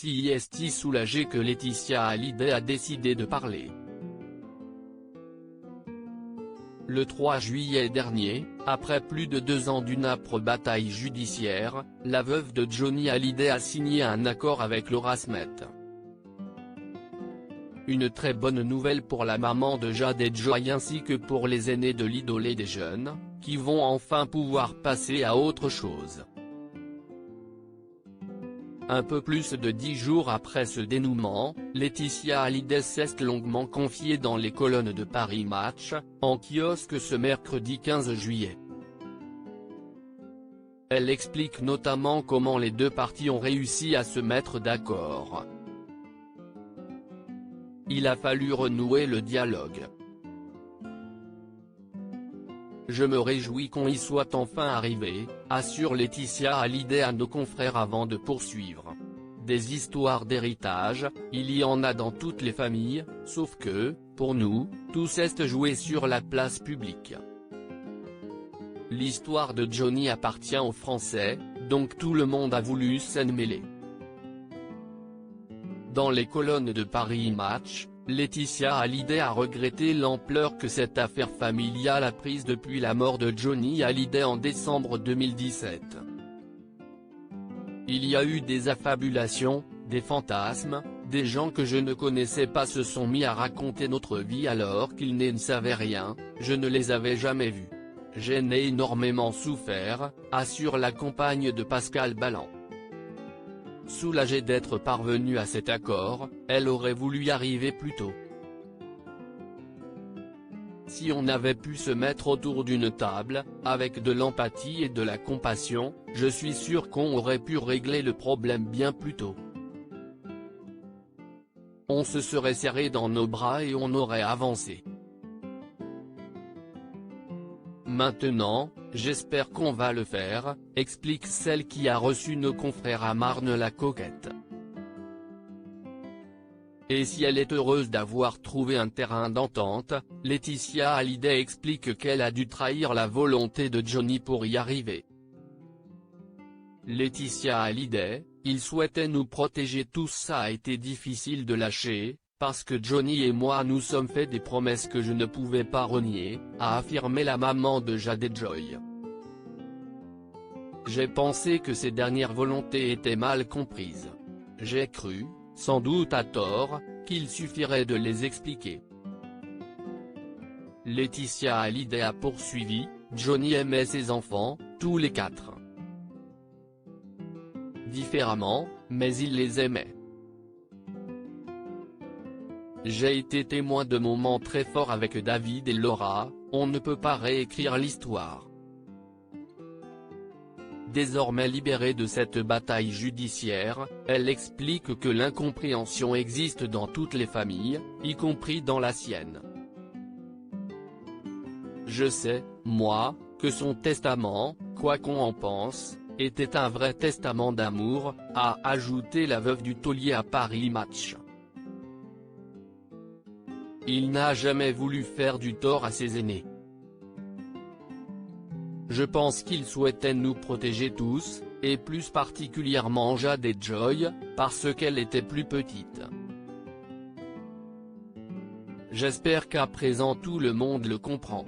Si est soulagé que Laetitia Hallyday a décidé de parler. Le 3 juillet dernier, après plus de 2 ans d'une âpre bataille judiciaire, la veuve de Johnny Hallyday a signé un accord avec Laura Smet. Une très bonne nouvelle pour la maman de Jade et Joy ainsi que pour les aînés de l'idole et des jeunes, qui vont enfin pouvoir passer à autre chose. Un peu plus de 10 jours après ce dénouement, Laetitia Hallyday s'est longuement confiée dans les colonnes de Paris Match, en kiosque ce mercredi 15 juillet. Elle explique notamment comment les deux parties ont réussi à se mettre d'accord. Il a fallu renouer le dialogue. Je me réjouis qu'on y soit enfin arrivé, assure Laetitia Hallyday à nos confrères avant de poursuivre. Des histoires d'héritage, il y en a dans toutes les familles, sauf que, pour nous, tout s'est joué sur la place publique. L'histoire de Johnny appartient aux Français, donc tout le monde a voulu s'en mêler. Dans les colonnes de Paris Match, Laetitia Hallyday a regretté l'ampleur que cette affaire familiale a prise depuis la mort de Johnny Hallyday en décembre 2017. Il y a eu des affabulations, des fantasmes, des gens que je ne connaissais pas se sont mis à raconter notre vie alors qu'ils ne savaient rien, je ne les avais jamais vus. J'en ai énormément souffert, assure la compagne de Pascal Balland. Soulagée d'être parvenue à cet accord, elle aurait voulu y arriver plus tôt. Si on avait pu se mettre autour d'une table, avec de l'empathie et de la compassion, je suis sûr qu'on aurait pu régler le problème bien plus tôt. On se serait serré dans nos bras et on aurait avancé. Maintenant, j'espère qu'on va le faire, explique celle qui a reçu nos confrères à Marne-la-Coquette. Et si elle est heureuse d'avoir trouvé un terrain d'entente, Laetitia Hallyday explique qu'elle a dû trahir la volonté de Johnny pour y arriver. Laetitia Hallyday, il souhaitait nous protéger tous, ça a été difficile de lâcher, parce que Johnny et moi nous sommes fait des promesses que je ne pouvais pas renier, a affirmé la maman de Jade et Joy. J'ai pensé que ces dernières volontés étaient mal comprises. J'ai cru, sans doute à tort, qu'il suffirait de les expliquer. Laetitia Hallyday a poursuivi, Johnny aimait ses enfants, tous les 4. Différemment, mais il les aimait. J'ai été témoin de moments très forts avec David et Laura, on ne peut pas réécrire l'histoire. Désormais libérée de cette bataille judiciaire, elle explique que l'incompréhension existe dans toutes les familles, y compris dans la sienne. Je sais, moi, que son testament, quoi qu'on en pense, était un vrai testament d'amour, a ajouté la veuve du taulier à Paris Match. Il n'a jamais voulu faire du tort à ses aînés. Je pense qu'il souhaitait nous protéger tous, et plus particulièrement Jade et Joy, parce qu'elle était plus petite. J'espère qu'à présent tout le monde le comprend.